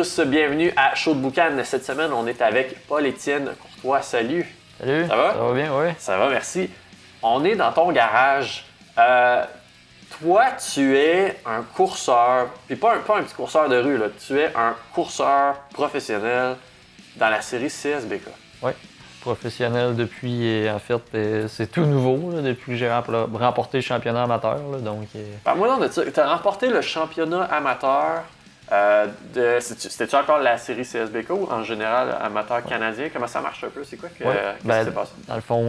tous, bienvenue à Show de Boucan. Cette semaine, on est avec Paul-Étienne Courtois. Salut! Salut! Ça va? Ça va bien, oui. Ça va, merci. On est dans ton garage. Toi, tu es un courseur, puis pas un petit courseur de rue, là. Tu es un courseur professionnel dans la série CSBK. Oui, professionnel depuis, en fait, c'est tout nouveau, là, depuis que j'ai remporté le championnat amateur. Là, donc, Parle-moi donc de ça. Tu as remporté le championnat amateur. C'était-tu encore la série CSBK ou en général amateur canadien? Comment ça marche un peu? C'est quoi que, qu'est-ce qui s'est passé? Dans le fond,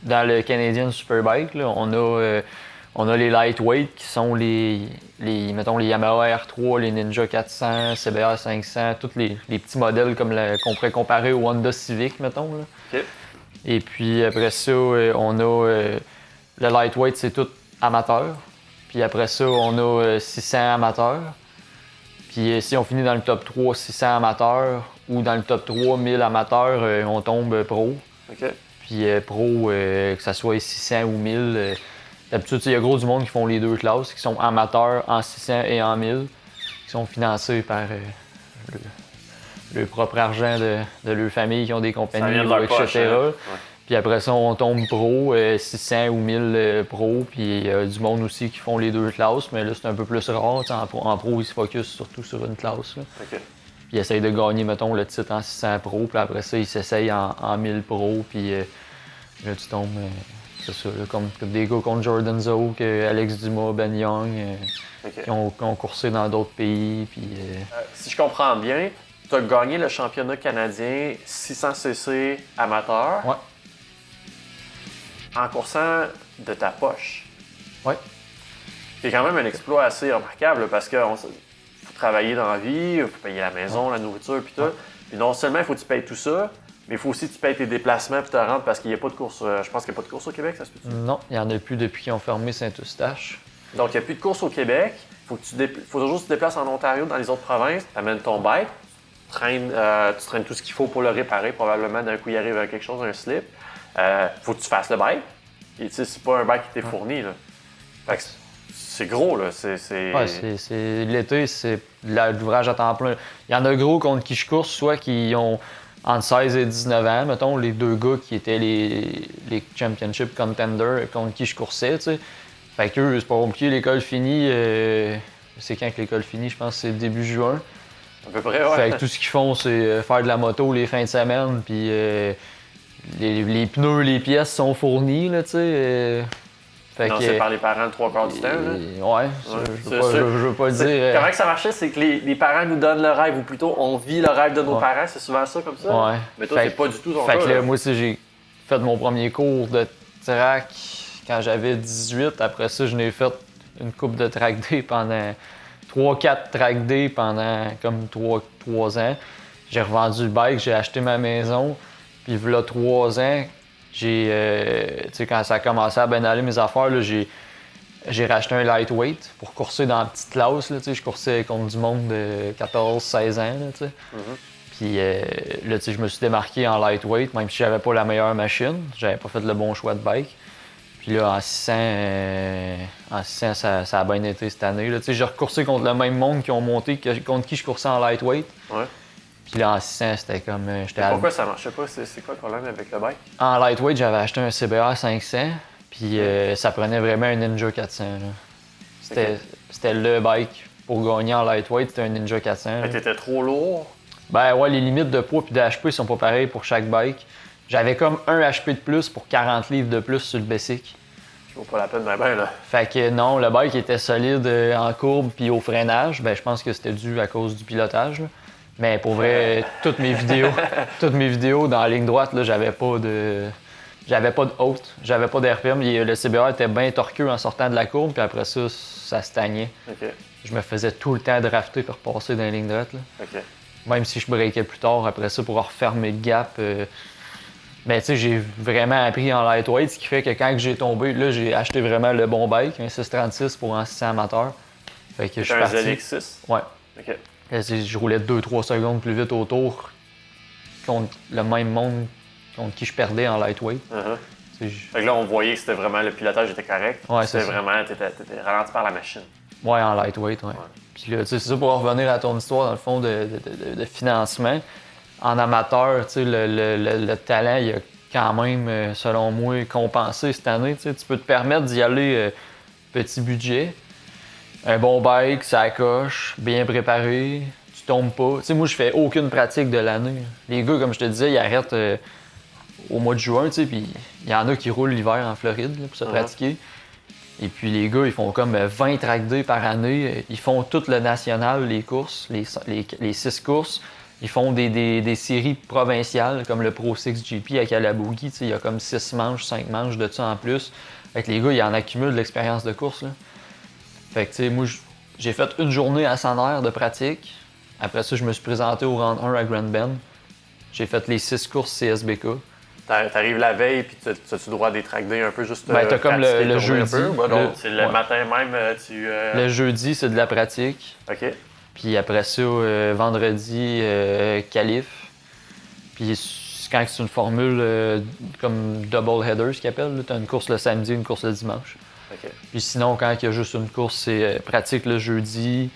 dans le Canadian Superbike, là, on a les lightweight qui sont mettons, les Yamaha R3, les Ninja 400, CBR 500, tous les petits modèles comme qu'on pourrait comparer au Honda Civic, mettons. Là. Okay. Et puis après ça, on a le lightweight, c'est tout amateur. Puis après ça, on a 600 amateurs. Puis si on finit dans le top 3, 600 amateurs, ou dans le top 3, 1000 amateurs, on tombe pro. Okay. Puis pro, que ce soit 600 ou 1000, d'habitude, il y a gros du monde qui font les deux classes, qui sont amateurs en 600 et en 1000, qui sont financés par le propre argent de leur famille, qui ont des compagnies, etc. Poche, hein? Ouais. Puis après ça, on tombe pro, 600 ou 1000 pro, puis il y a du monde aussi qui font les deux classes, mais là, c'est un peu plus rare. En pro, ils se focus surtout sur une classe. Là. Okay. Puis ils essayent de gagner, mettons, le titre en 600 pro, puis après ça, ils s'essayent en 1000 pro, puis là, tu tombes, c'est ça, là, comme des gars contre Jordan Zook, Alex Dumas, Ben Young, Okay. qui ont coursé dans d'autres pays, puis... Si je comprends bien, tu as gagné le championnat canadien 600cc amateur. Ouais. En coursant de ta poche. Ouais. C'est quand même un exploit assez remarquable parce qu'il faut travailler dans la vie, il faut payer la maison, la nourriture, puis tout. Ouais. Puis non seulement il faut que tu payes tout ça, mais il faut aussi que tu payes tes déplacements puis te rendre parce qu'il n'y a pas de course. Je pense qu'il n'y a pas de course au Québec, ça se peut-tu? Non, il n'y en a plus depuis qu'ils ont fermé Saint-Eustache. Donc, il n'y a plus de course au Québec. Faut toujours que tu te déplaces en Ontario, dans les autres provinces. Tu amènes ton bike, tu traînes tout ce qu'il faut pour le réparer. Probablement, d'un coup, il arrive quelque chose, un slip. Faut que tu fasses le bike. Et tu sais, c'est pas un bike qui t'est fourni. Là. Fait que c'est gros, là. Ouais, l'été, c'est de l'ouvrage à temps plein. Il y en a gros contre qui je course, soit qui ont entre 16 et 19 ans, mettons, les deux gars qui étaient les championship contenders contre qui je coursais, tu sais. Fait qu'eux, c'est pas compliqué, l'école finit, c'est quand que l'école finit? Je pense que c'est début juin. À peu près, ouais. Fait que tout ce qu'ils font, c'est faire de la moto les fins de semaine, puis les pneus, les pièces sont fournis, là, tu sais. C'est par les parents le 3/4 du temps, là. Ouais, je veux pas dire... Comment que ça marchait, c'est que les parents nous donnent le rêve, ou plutôt on vit le rêve de nos parents, c'est souvent ça comme ça. Ouais. Mais toi, c'est pas du tout ton cas. Fait que là, là. moi aussi, j'ai fait mon premier cours de track quand j'avais 18. Après ça, je n'ai fait une coupe de track day pendant 3-4 track day pendant comme 3 ans. J'ai revendu le bike, j'ai acheté ma maison. Puis là, 3 ans, tu sais, quand ça a commencé à bien aller mes affaires, là, j'ai racheté un lightweight pour courser dans la petite classe. Là, tu sais, je coursais contre du monde de 14-16 ans. Là, tu sais. Mm-hmm. Puis là, tu sais, je me suis démarqué en lightweight, même si j'avais pas la meilleure machine. J'avais pas fait le bon choix de bike. Puis là, en 600, ça a bien été cette année. Là. Tu sais, j'ai recoursé contre le même monde qui ont monté, contre qui je coursais en lightweight. Ouais. Puis là, en 600, c'était comme... Pourquoi ça marchait pas? C'est quoi le problème avec le bike? En lightweight, j'avais acheté un CBR 500, puis ça prenait vraiment un Ninja 400. Là. C'était le bike pour gagner en lightweight, c'était un Ninja 400. Mais t'étais trop lourd? Ben ouais, les limites de poids et de HP sont pas pareilles pour chaque bike. J'avais comme un HP de plus pour 40 livres de plus sur le basic. Ça vaut pas la peine, ben là. Fait que non, le bike était solide en courbe puis au freinage. Ben je pense que c'était dû à cause du pilotage. Là. Mais pour vrai, toutes mes vidéos dans la ligne droite, là, j'avais pas de haute, j'avais pas d'RPM. Le CBR était bien torqueux en sortant de la courbe, puis après ça, ça stagnait. Okay. Je me faisais tout le temps drafter pour repasser dans la ligne droite. Là. Okay. Même si je breakais plus tard après ça pour refermer le gap. Mais tu sais, j'ai vraiment appris en lightweight, ce qui fait que quand j'ai tombé, là, j'ai acheté vraiment le bon bike, un 636 pour un 600 amateur. Fait que je suis parti. Un ZX6? Ouais. OK. Je roulais 2-3 secondes plus vite autour contre le même monde contre qui je perdais en lightweight. Fait que là, on voyait que c'était vraiment le pilotage était correct. Ouais, c'était c'est vraiment, t'étais ralenti par la machine. Ouais, en lightweight, ouais. Puis là, tu sais, c'est ça pour revenir à ton histoire, dans le fond, de financement. En amateur, tu sais, le talent, il a quand même, selon moi, compensé cette année. Tu sais, tu peux te permettre d'y aller petit budget. Un bon bike, ça coche, bien préparé, tu tombes pas. Tu sais, moi, je fais aucune pratique de l'année. Les gars, comme je te disais, ils arrêtent au mois de juin, tu sais, puis il y en a qui roulent l'hiver en Floride là, pour se pratiquer. Et puis les gars, ils font comme 20 track days par année. Ils font tout le national, les courses, les 6 courses. Ils font des séries provinciales comme le Pro 6 GP à Calaboogie. Il y a comme 6 manches, 5 manches de ça en plus. Fait que les gars, ils en accumulent de l'expérience de course. Là. Fait que, tu sais, moi, j'ai fait une journée à Saner de pratique. Après ça, je me suis présenté au round 1 à Grand Bend. J'ai fait les 6 courses CSBK. T'arrives la veille, puis tu droit à des track days un peu juste. Ben, t'as comme le jeudi. C'est le matin même, Le jeudi, c'est de la pratique. OK. Puis après ça, vendredi, qualif. Puis quand c'est une formule comme double header, ce qu'ils appellent, tu as une course le samedi, une course le dimanche. OK. Puis sinon, quand il y a juste une course, c'est pratique le jeudi.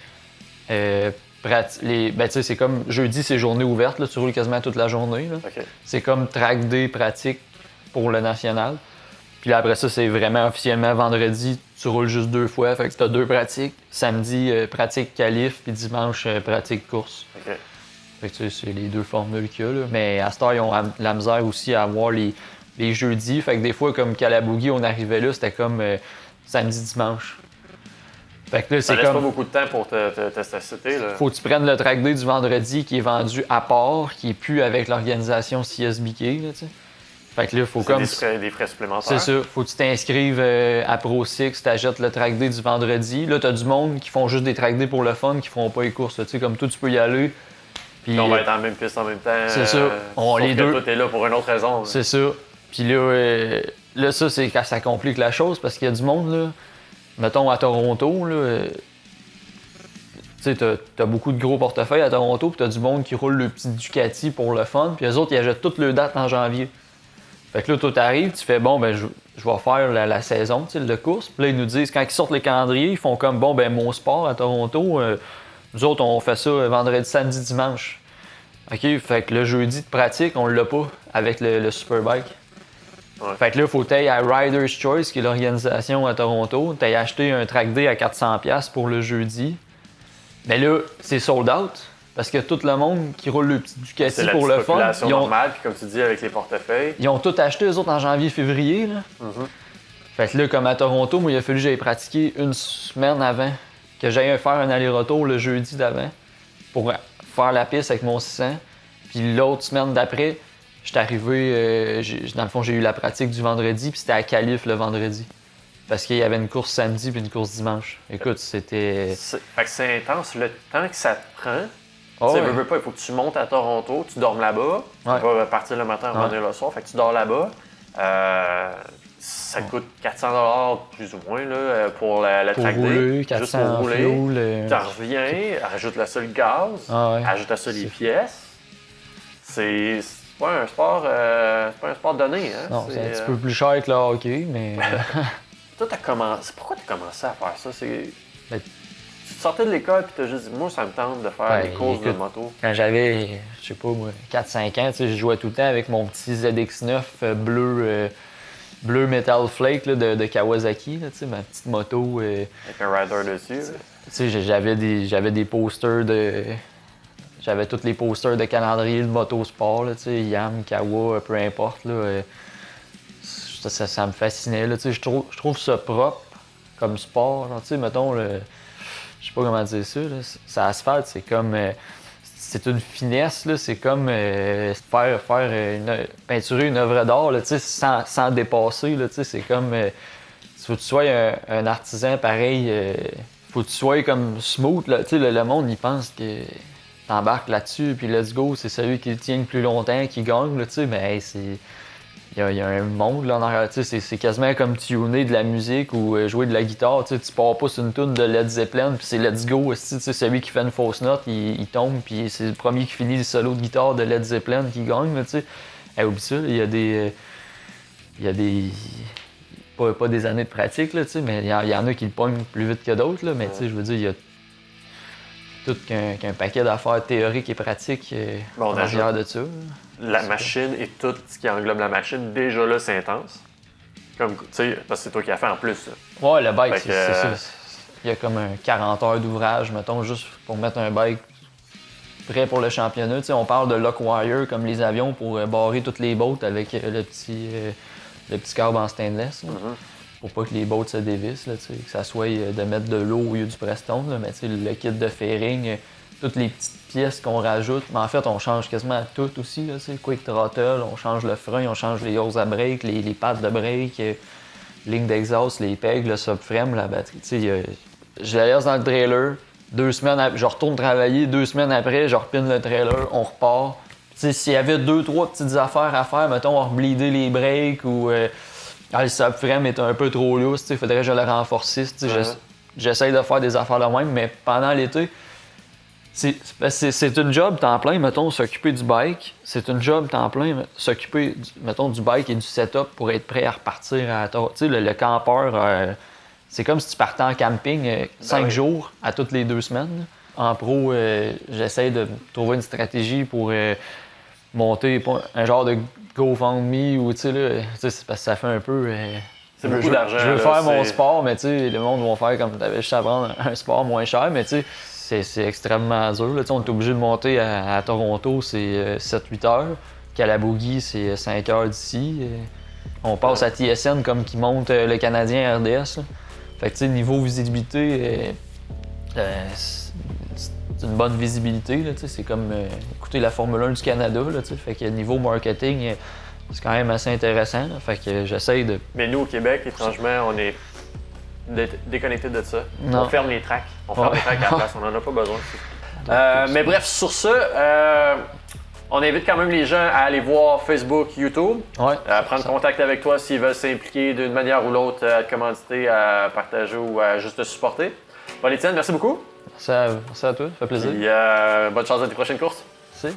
Ben, tu sais, c'est comme jeudi, c'est journée ouverte, là, tu roules quasiment toute la journée. Là. OK. C'est comme track day pratique pour le national. Puis là, après ça, c'est vraiment officiellement vendredi, tu roules juste 2 fois. Fait que tu as 2 pratiques. Samedi, pratique qualif, puis dimanche, pratique course. OK. Fait que tu sais, c'est les 2 formules qu'il y a. Là. Mais à cette heure, ils ont la misère aussi à avoir les jeudis. Fait que des fois, comme Calaboogie, on arrivait là, c'était comme samedi-dimanche. Fait que là, ça laisse pas beaucoup de temps pour te citer. Faut que tu prennes le track day du vendredi qui est vendu à part, qui est plus avec l'organisation CSBK. Là, t'sais. Fait que là, faut comme. Des frais supplémentaires. C'est ça. Faut que tu t'inscrives à Pro 6, t'achètes le track day du vendredi. Là, t'as du monde qui font juste des track days pour le fun, qui feront pas les courses. Tu sais, comme toi, tu peux y aller. Puis on va être en même piste en même temps. C'est ça. Les deux. Toi, t'es là pour une autre raison. C'est ça. Puis là, ça, c'est quand ça complique la chose parce qu'il y a du monde, là. Mettons à Toronto, là. Tu sais, t'as beaucoup de gros portefeuilles à Toronto, puis t'as du monde qui roule le petit Ducati pour le fun, puis les autres, ils achètent toutes leurs dates en janvier. Fait que là, toi, t'arrives, tu fais, bon, ben, je vais faire la saison, tu sais, de course. Puis là, ils nous disent, quand ils sortent les calendriers, ils font comme, bon, ben, mon sport à Toronto, nous autres, on fait ça vendredi, samedi, dimanche. OK, fait que le jeudi de pratique, on l'a pas avec le Superbike. Ouais. Fait que là, il faut t'ailler à Riders Choice, qui est l'organisation à Toronto. T'as acheté un track day à 400$ pour le jeudi. Mais là, c'est sold out. Parce que tout le monde qui roule le petit Ducati pour le fun. C'est normale, puis comme tu dis, avec les portefeuilles. Ils ont tout acheté, eux autres, en janvier-février. Fait que là, comme à Toronto, moi, il a fallu que j'aille pratiquer une semaine avant. Que j'aille faire un aller-retour le jeudi d'avant. Pour faire la piste avec mon 600. Puis l'autre semaine d'après, j'étais arrivé, dans le fond, j'ai eu la pratique du vendredi, puis c'était à Calif le vendredi. Parce qu'il y avait une course samedi puis une course dimanche. Écoute, c'était... Fait que c'est intense. Le temps que ça te prend, oh, tu sais, veux pas, il faut que tu montes à Toronto, tu dormes là-bas, tu vas partir le matin, revenir le soir, fait que tu dors là-bas. Ça coûte 400$ plus ou moins là, pour le track day. 400 juste pour rouler. Tu reviens, rajoute le seul gaz, ajoute à ça les pièces. C'est pas un sport, donné. Hein? Non, c'est un petit peu plus cher que le hockey, mais... Toi, pourquoi tu as commencé à faire ça? Ben, tu sortais de l'école et tu as juste dit, moi, ça me tente de faire des courses de moto. Quand j'avais, je sais pas moi, 4-5 ans, je jouais tout le temps avec mon petit ZX9 bleu Metal Flake là, de Kawasaki, là, ma petite moto. Avec un rider dessus. J'avais des posters de... J'avais tous les posters de calendrier de motosport, là, Yam, Kawa, peu importe. Là, ça me fascinait. Là, je trouve ça propre comme sport. Genre, mettons, je sais pas comment dire ça. Là, ça asphalte, c'est comme... c'est une finesse, là, c'est comme peinturer une œuvre d'art là, sans dépasser. Là, c'est comme... faut que tu sois un artisan pareil. Faut que tu sois comme smooth. Là, le monde, il pense que t'embarques là-dessus, puis let's go, c'est celui qui tient le plus longtemps qui gagne. Là, mais hey, c'est... Il y a un monde là en arrière, c'est quasiment comme tuner de la musique ou jouer de la guitare. Tu pars pas sur une tune de Led Zeppelin, puis c'est let's go. Celui qui fait une fausse note, il tombe, puis c'est le premier qui finit le solo de guitare de Led Zeppelin qui gagne. Oublie ça, il y a des. pas des années de pratique, là, mais il y en a qui le pognent plus vite que d'autres. Là, mais je veux dire, il y a tout qu'un paquet d'affaires théoriques et pratiques en arrière de ça. La machine et tout ce qui englobe la machine, déjà là, c'est intense. Comme, tu sais, parce que c'est toi qui as fait en plus. Ça. Ouais, le bike, c'est ça. Il y a comme un 40 heures d'ouvrage, mettons, juste pour mettre un bike prêt pour le championnat. Tu sais, on parle de lock wire comme les avions pour barrer toutes les bottes avec le petit câble en stainless. Pour pas que les bottes se dévissent, là, que ça soit de mettre de l'eau au lieu du Prestone. Là, mais le kit de fairing, toutes les petites pièces qu'on rajoute. Mais en fait, on change quasiment tout aussi. Là, quick throttle, on change le frein, on change les hoses à break, les pads de break, ligne d'exhaust, les pegs, le subframe, la batterie. Je la laisse dans le trailer. 2 semaines, je retourne travailler. 2 semaines après, je repine le trailer, on repart. S'il y avait 2-3 petites affaires à faire, mettons, on rebleeder les breaks ou le subframe est un peu trop lousse, il faudrait que je le renforcisse. J'essaye de faire des affaires de même, mais pendant l'été, c'est une job temps plein, mettons, s'occuper du bike. C'est une job temps plein, s'occuper, mettons, du bike et du setup pour être prêt à repartir à le campeur. C'est comme si tu partais en camping 5 jours à toutes les 2 semaines. En pro, j'essaie de trouver une stratégie pour monter un genre de GoFundMe ou c'est parce que ça fait un peu. C'est beaucoup d'argent. Je veux faire mon sport, mais le monde va faire comme t'avais juste à prendre un sport moins cher, mais c'est extrêmement dur. Là, on est obligé de monter à Toronto, c'est 7-8 heures. Calaboogie, c'est 5 heures d'ici. On passe à TSN comme qui monte le Canadien RDS. Là. Fait que niveau visibilité, c'est une bonne visibilité. Là, c'est comme écouter la Formule 1 du Canada. Là, fait que niveau marketing, c'est quand même assez intéressant. Là, fait que j'essaye de. Mais nous, au Québec, étrangement, on est déconnectés de ça. Non. On ferme les tracks. On ferme les tracks à la place. On n'en a pas besoin. Mais bref, sur ça, on invite quand même les gens à aller voir Facebook, YouTube, à prendre contact avec toi s'ils veulent s'impliquer d'une manière ou l'autre, à te commanditer, à partager ou à juste te supporter. Bon, Étienne, merci beaucoup. Merci à toi, ça fait plaisir. Et, bonne chance dans tes prochaines courses. Merci.